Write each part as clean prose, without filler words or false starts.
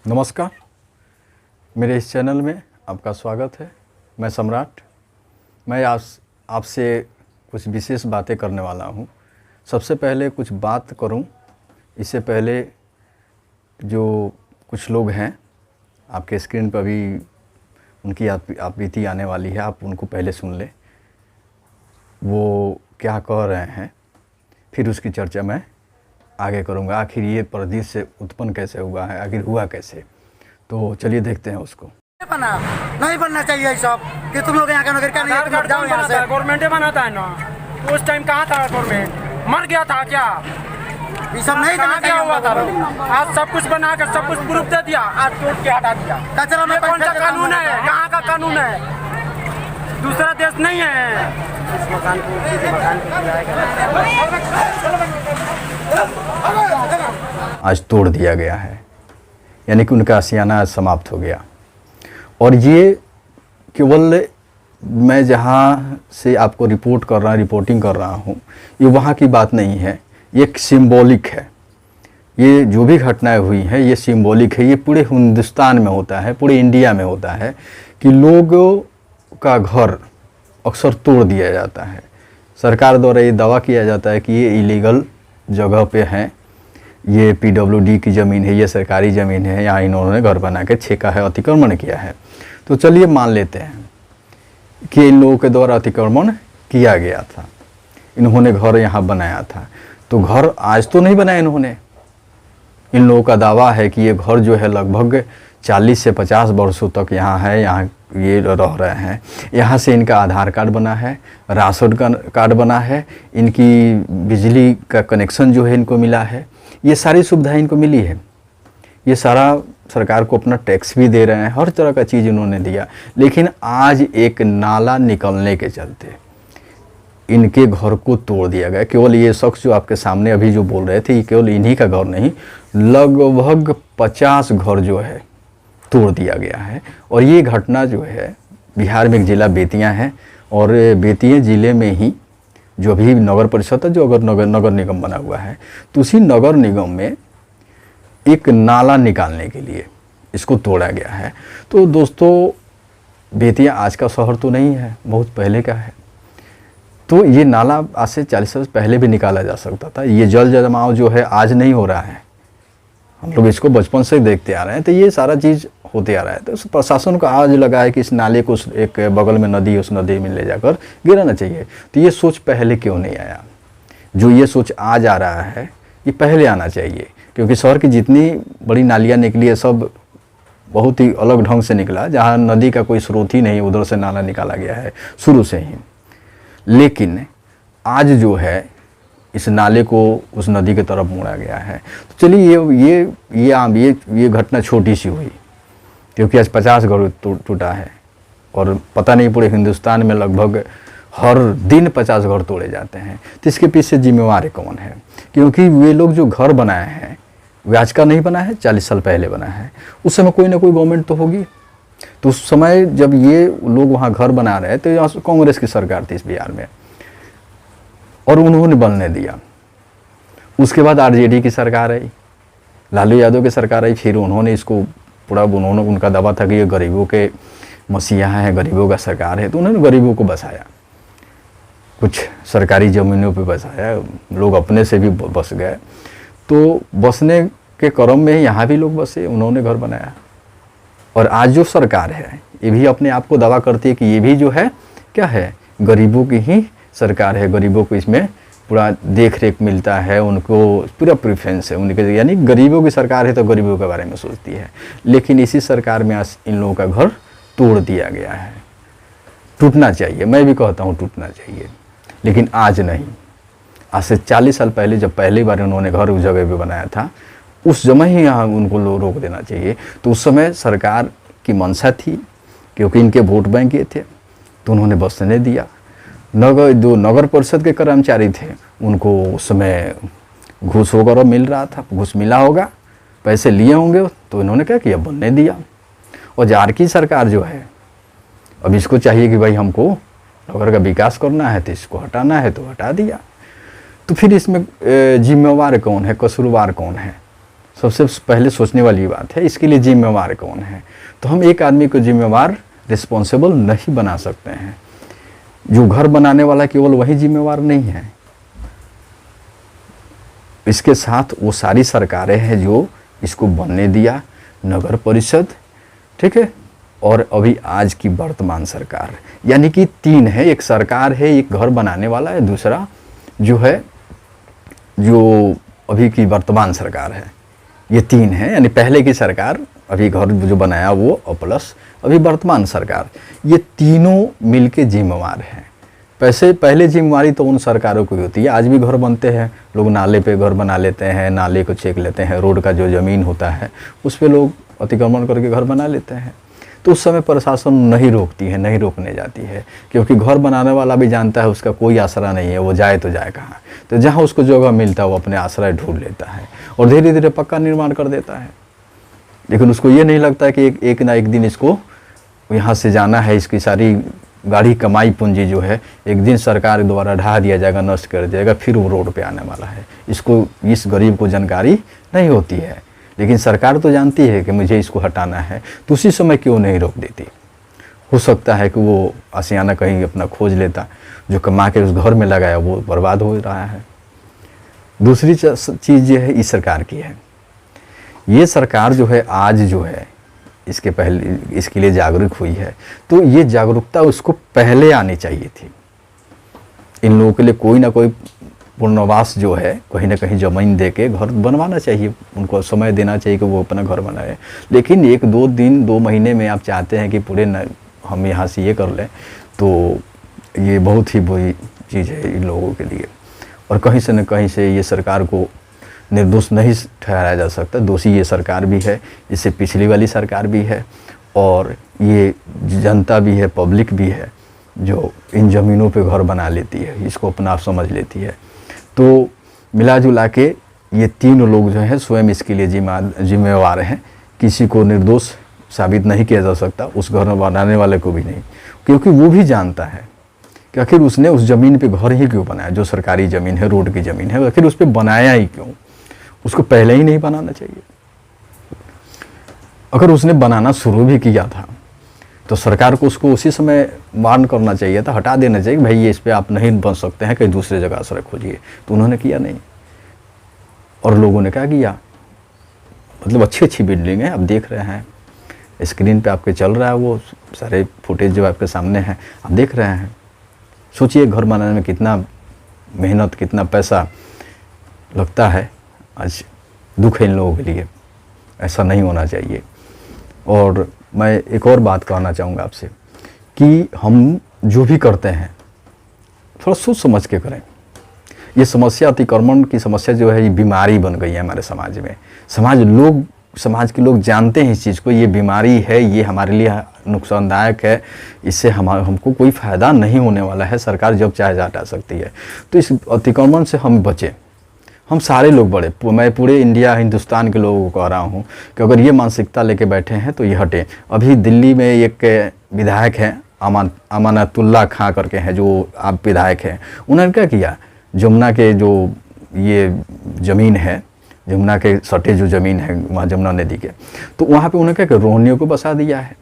नमस्कार, मेरे इस चैनल में आपका स्वागत है। मैं सम्राट। मैं आपसे कुछ विशेष बातें करने वाला हूँ। सबसे पहले कुछ बात करूँ इससे पहले जो कुछ लोग हैं आपके स्क्रीन पर भी उनकी आप बीती आने वाली है, आप उनको पहले सुन लें वो क्या कह रहे हैं, फिर उसकी चर्चा मैं आगे करूँगा। आखिर ये परदेश से उत्पन्न कैसे हुआ है, आखिर हुआ कैसे, तो चलिए देखते हैं उसको। नहीं बनना चाहिए सब कि तुम लोग यहाँ का नगर का नहीं तुम जाओ यहाँ से। गवर्नमेंट बनाता है ना, उस टाइम कहाँ था गवर्नमेंट? मर गया था क्या? ये सब नहीं कहाँ क्या हुआ था? आज सब कुछ बना कर सब कुछ प्रूफ दे दिया, आज तोड़ के हटा दिया। कचरा में कौन सा कानून है? कहाँ का कानून है? दूसरा देश नहीं है। आज तोड़ दिया गया है, यानी कि उनका आशियाना आज समाप्त हो गया। और ये केवल मैं जहाँ से आपको रिपोर्टिंग कर रहा हूँ, ये वहाँ की बात नहीं है, ये एक सिंबॉलिक है। ये जो भी घटनाएं हुई हैं ये सिंबॉलिक है। ये पूरे हिंदुस्तान में होता है, पूरे इंडिया में होता है कि लोगों का घर अक्सर तोड़ दिया जाता है। सरकार द्वारा ये दावा किया जाता है कि ये इलीगल जगह पे हैं, ये PWD की ज़मीन है, ये सरकारी ज़मीन है, यहाँ इन्होंने घर बना के छेका है, अतिक्रमण किया है। तो चलिए मान लेते हैं कि इन लोगों के द्वारा अतिक्रमण किया गया था, इन्होंने घर यहाँ बनाया था। तो घर आज तो नहीं बनाया इन्होंने। इन लोगों का दावा है कि ये घर जो है लगभग 40 से 50 वर्षों तक यहाँ है, यहाँ ये रह रहे हैं। यहाँ से इनका आधार कार्ड बना है, राशन कार्ड बना है, इनकी बिजली का कनेक्शन जो है इनको मिला है, ये सारी सुविधाएं इनको मिली है। ये सारा सरकार को अपना टैक्स भी दे रहे हैं, हर तरह का चीज़ इन्होंने दिया। लेकिन आज एक नाला निकलने के चलते इनके घर को तोड़ दिया गया। केवल ये शख्स जो आपके सामने अभी जो बोल रहे थे, ये केवल इन्हीं का घर नहीं, लगभग 50 घर जो है तोड़ दिया गया है। और ये घटना जो है बिहार में एक ज़िला बेतिया है, और बेतिया ज़िले में ही जो भी नगर परिषद है, जो अगर नगर निगम बना हुआ है, तो उसी नगर निगम में एक नाला निकालने के लिए इसको तोड़ा गया है। तो दोस्तों, बेतिया आज का शहर तो नहीं है, बहुत पहले का है। तो ये नाला आज से 40 वर्ष पहले भी निकाला जा सकता था। ये जल जमाव जो है आज नहीं हो रहा है, हम लोग इसको बचपन से देखते आ रहे हैं। तो ये सारा चीज़ होते आ रहा है। तो प्रशासन को आज लगा है कि इस नाले को एक बगल में नदी, उस नदी में ले जाकर गिराना चाहिए। तो ये सोच पहले क्यों नहीं आया? जो ये सोच आज आ रहा है ये पहले आना चाहिए, क्योंकि शहर की जितनी बड़ी नालियाँ निकली है सब बहुत ही अलग ढंग से निकला। जहाँ नदी का कोई स्रोत ही नहीं, उधर से नाला निकाला गया है शुरू से ही। लेकिन आज जो है इस नाले को उस नदी की तरफ मोड़ा गया है। तो चलिए ये घटना छोटी सी हुई, क्योंकि आज 50 घर टूटा है, और पता नहीं पूरे हिंदुस्तान में लगभग हर दिन 50 घर तोड़े जाते हैं। तो इसके पीछे जिम्मेवार कौन है? क्योंकि वे लोग जो घर बनाए हैं वे आज का नहीं बना है, 40 साल पहले बना है। उस समय कोई ना कोई गवर्नमेंट तो होगी। तो उस समय जब ये लोग वहाँ घर बना रहे तो यहाँ कांग्रेस की सरकार थी इस बिहार में, और उन्होंने बनने दिया। उसके बाद RJD की सरकार आई, लालू यादव की सरकार आई, फिर उन्होंने इसको पूरा उनका दावा था कि ये गरीबों के मसीहा है, गरीबों का सरकार है। तो उन्होंने गरीबों को बसाया, कुछ सरकारी ज़मीनों पे बसाया, लोग अपने से भी बस गए। तो बसने के क्रम में यहाँ भी लोग बसे, उन्होंने घर बनाया। और आज जो सरकार है ये भी अपने आप को दावा करती है कि ये भी जो है क्या है, गरीबों की ही सरकार है, गरीबों को इसमें पूरा देख रेख मिलता है, उनको पूरा प्रेफरेंस है उनके, यानी गरीबों की सरकार है तो गरीबों के बारे में सोचती है। लेकिन इसी सरकार में आज इन लोगों का घर तोड़ दिया गया है। टूटना चाहिए, मैं भी कहता हूँ टूटना चाहिए, लेकिन आज नहीं। आज से 40 साल पहले जब पहली बार उन्होंने घर उस जगह पे बनाया था, उस समय ही यहाँ उनको रोक देना चाहिए। तो उस समय सरकार की मंशा थी, क्योंकि इनके वोट बैंक ये थे, तो उन्होंने बसने दिया। जो नगर परिषद के कर्मचारी थे उनको उस समय घूस वगैरह मिल रहा था, घूस मिला होगा, पैसे लिए होंगे, तो इन्होंने क्या किया, बनने दिया। और जार की सरकार जो है अब इसको चाहिए कि भाई हमको नगर का विकास करना है, तो इसको हटाना है, तो हटा दिया। तो फिर इसमें जिम्मेवार कौन है, कसूरवार कौन है? सबसे पहले सोचने वाली बात है, इसके लिए जिम्मेवार कौन है। तो हम एक आदमी को जिम्मेवार, रिस्पॉन्सिबल नहीं बना सकते हैं। जो घर बनाने वाला केवल वही जिम्मेवार नहीं है, इसके साथ वो सारी सरकारें हैं जो इसको बनने दिया, नगर परिषद, ठीक है, और अभी आज की वर्तमान सरकार, यानी कि तीन है। एक सरकार है, एक घर बनाने वाला है, दूसरा जो है जो अभी की वर्तमान सरकार है। ये तीन है, यानी पहले की सरकार, अभी घर जो बनाया वो, और प्लस अभी वर्तमान सरकार, ये तीनों मिलके जिम्मेवार हैं। पहले जिम्मेवारी तो उन सरकारों को होती है। आज भी घर बनते हैं, लोग नाले पे घर बना लेते हैं, नाले को चेक लेते हैं, रोड का जो ज़मीन होता है उस पे लोग अतिक्रमण करके घर बना लेते हैं। तो उस समय प्रशासन नहीं रोकती है, नहीं रोकने जाती है, क्योंकि घर बनाने वाला भी जानता है उसका कोई आसरा नहीं है, वो जाए तो जाए कहाँ। तो जहाँ उसको जगह मिलता है वो अपने आश्रय ढूंढ लेता है और धीरे धीरे पक्का निर्माण कर देता है। लेकिन उसको ये नहीं लगता है कि एक ना एक दिन इसको यहाँ से जाना है, इसकी सारी गाढ़ी कमाई पूंजी जो है एक दिन सरकार द्वारा ढहा दिया जाएगा, नष्ट कर दिया जाएगा, फिर वो रोड पे आने वाला है। इसको, इस गरीब को जानकारी नहीं होती है, लेकिन सरकार तो जानती है कि मुझे इसको हटाना है, तो उसी समय क्यों नहीं रोक देती। हो सकता है कि वो आशियाना कहीं अपना खोज लेता, जो कमा के उस घर में लगाया वो बर्बाद हो रहा है। दूसरी चीज़ ये है, इस सरकार की है, ये सरकार जो है आज जो है इसके पहले इसके लिए जागरूक हुई है, तो ये जागरूकता उसको पहले आनी चाहिए थी। इन लोगों के लिए कोई ना कोई पुनर्वास जो है, कहीं ना कहीं ज़मीन दे के घर बनवाना चाहिए, उनको समय देना चाहिए कि वो अपना घर बनाए। लेकिन 1-2 दिन 2 महीने में आप चाहते हैं कि पूरे हम यहाँ से ये कर लें, तो ये बहुत ही बुरी चीज़ है इन लोगों के लिए। और कहीं से न कहीं से ये सरकार को निर्दोष नहीं ठहराया जा सकता, दोषी ये सरकार भी है, इससे पिछली वाली सरकार भी है, और ये जनता भी है, पब्लिक भी है, जो इन ज़मीनों पे घर बना लेती है, इसको अपना समझ लेती है। तो मिला जुला के ये तीनों लोग जो हैं स्वयं इसके लिए जिम्मेवार हैं। किसी को निर्दोष साबित नहीं किया जा सकता, उस घर बनाने वाले को भी नहीं, क्योंकि वो भी जानता है कि आखिर उसने उस ज़मीन पे घर ही क्यों बनाया, जो सरकारी ज़मीन है, रोड की ज़मीन है, आखिर उस पर बनाया ही क्यों। उसको पहले ही नहीं बनाना चाहिए। अगर उसने बनाना शुरू भी किया था तो सरकार को उसको उसी समय वार्न करना चाहिए था, हटा देना चाहिए कि भाई ये इस पे आप नहीं बन सकते हैं, कहीं दूसरे जगह आश्रय खोजिए। तो उन्होंने किया नहीं, और लोगों ने क्या किया, मतलब अच्छी अच्छी बिल्डिंग है, आप देख रहे हैं स्क्रीन पे आपके चल रहा है, वो सारे फुटेज जो आपके सामने हैं आप देख रहे हैं। सोचिए घर बनाने में कितना मेहनत, कितना पैसा लगता है। आज दुख है इन लोगों के लिए, ऐसा नहीं होना चाहिए। और मैं एक और बात कहना चाहूँगा आपसे कि हम जो भी करते हैं थोड़ा सोच समझ के करें। ये समस्या, अतिक्रमण की समस्या जो है, ये बीमारी बन गई है हमारे समाज में। समाज के लोग जानते हैं इस चीज़ को, ये बीमारी है, ये हमारे लिए नुकसानदायक है, इससे हमको कोई फ़ायदा नहीं होने वाला है, सरकार जब चाहे हटा सकती है। तो इस अतिक्रमण से हम बचें, हम सारे लोग मैं पूरे इंडिया, हिंदुस्तान के लोगों को कह रहा हूँ कि अगर ये मानसिकता लेके बैठे हैं तो ये हटे। अभी दिल्ली में एक विधायक हैं, अमानतुल्लाह खां करके हैं, जो आप विधायक हैं, उन्होंने क्या किया, जमुना के जो ये ज़मीन है, जमुना के सटे जो ज़मीन है वहाँ जमुना नदी के, तो वहाँ पे उन्होंने क्या किया, रोहिणियों को बसा दिया है।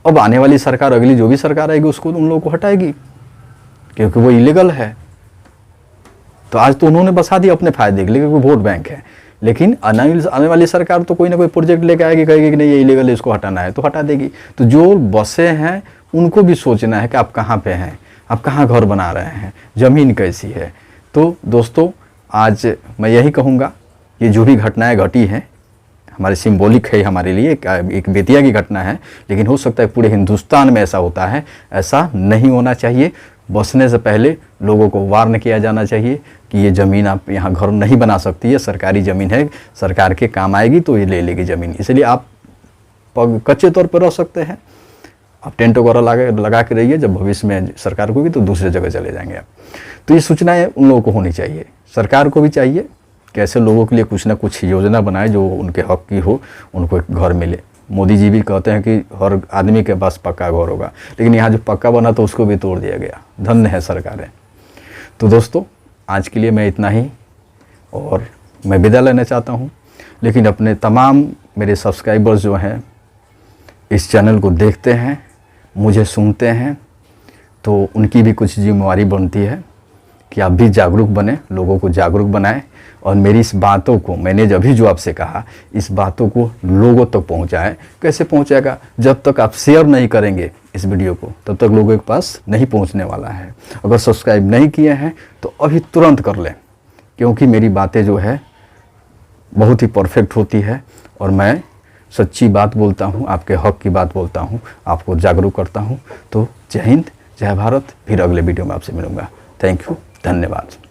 अब आने वाली सरकार, अगली जो भी सरकार आएगी उसको उन लोगों को हटाएगी, क्योंकि वो इलीगल है। तो आज तो उन्होंने बसा दिया अपने फायदे के लिए, क्योंकि वोट बैंक है। लेकिन आने वाली सरकार तो कोई ना कोई प्रोजेक्ट लेके आएगी, कहेगी कि नहीं ये इलीगल है, इसको हटाना है, तो हटा देगी। तो जो बसे हैं उनको भी सोचना है कि आप कहाँ पे हैं, आप कहाँ घर बना रहे हैं, ज़मीन कैसी है। तो दोस्तों आज मैं यही कहूँगा, ये जो भी घटनाएँ घटी हैं हमारे सिंबॉलिक है, हमारे लिए एक बेतिया की घटना है, लेकिन हो सकता है पूरे हिंदुस्तान में ऐसा होता है। ऐसा नहीं होना चाहिए। बसने से पहले लोगों को वार्न किया जाना चाहिए कि ये ज़मीन आप यहाँ घर नहीं बना सकती है, सरकारी ज़मीन है, सरकार के काम आएगी तो ये ले लेगी ज़मीन। इसलिए आप कच्चे तौर पर रह सकते हैं, आप टेंट वगैरह लगा के रहिए, जब भविष्य में सरकार को भी तो दूसरे जगह चले जाएंगे आप। तो ये सूचनाएँ उन लोगों को होनी चाहिए, सरकार को भी चाहिए कि ऐसे लोगों के लिए कुछ ना कुछ योजना बनाए जो उनके हक की हो, उनको एक घर मिले। मोदी जी भी कहते हैं कि हर आदमी के पास पक्का घर होगा, लेकिन यहाँ जो पक्का बना तो उसको भी तोड़ दिया गया। धन्य है सरकारें। तो दोस्तों आज के लिए मैं इतना ही, और मैं विदा लेना चाहता हूँ। लेकिन अपने तमाम मेरे सब्सक्राइबर्स जो हैं इस चैनल को देखते हैं, मुझे सुनते हैं, तो उनकी भी कुछ जिम्मेवारी बनती है कि आप भी जागरूक बने, लोगों को जागरूक बनाएं और मेरी इस बातों को, मैंने अभी जो आपसे कहा, इस बातों को लोगों तक पहुंचाएं। कैसे पहुंचेगा? जब तक आप शेयर नहीं करेंगे इस वीडियो को, तब तक लोगों के पास नहीं पहुंचने वाला है। अगर सब्सक्राइब नहीं किए हैं तो अभी तुरंत कर लें, क्योंकि मेरी बातें जो है बहुत ही परफेक्ट होती है और मैं सच्ची बात बोलता हूँ, आपके हक की बात बोलता हूँ, आपको जागरूक करता हूँ। तो जय हिंद, जय भारत। फिर अगले वीडियो में आपसे मिलूँगा। थैंक यू, धन्यवाद।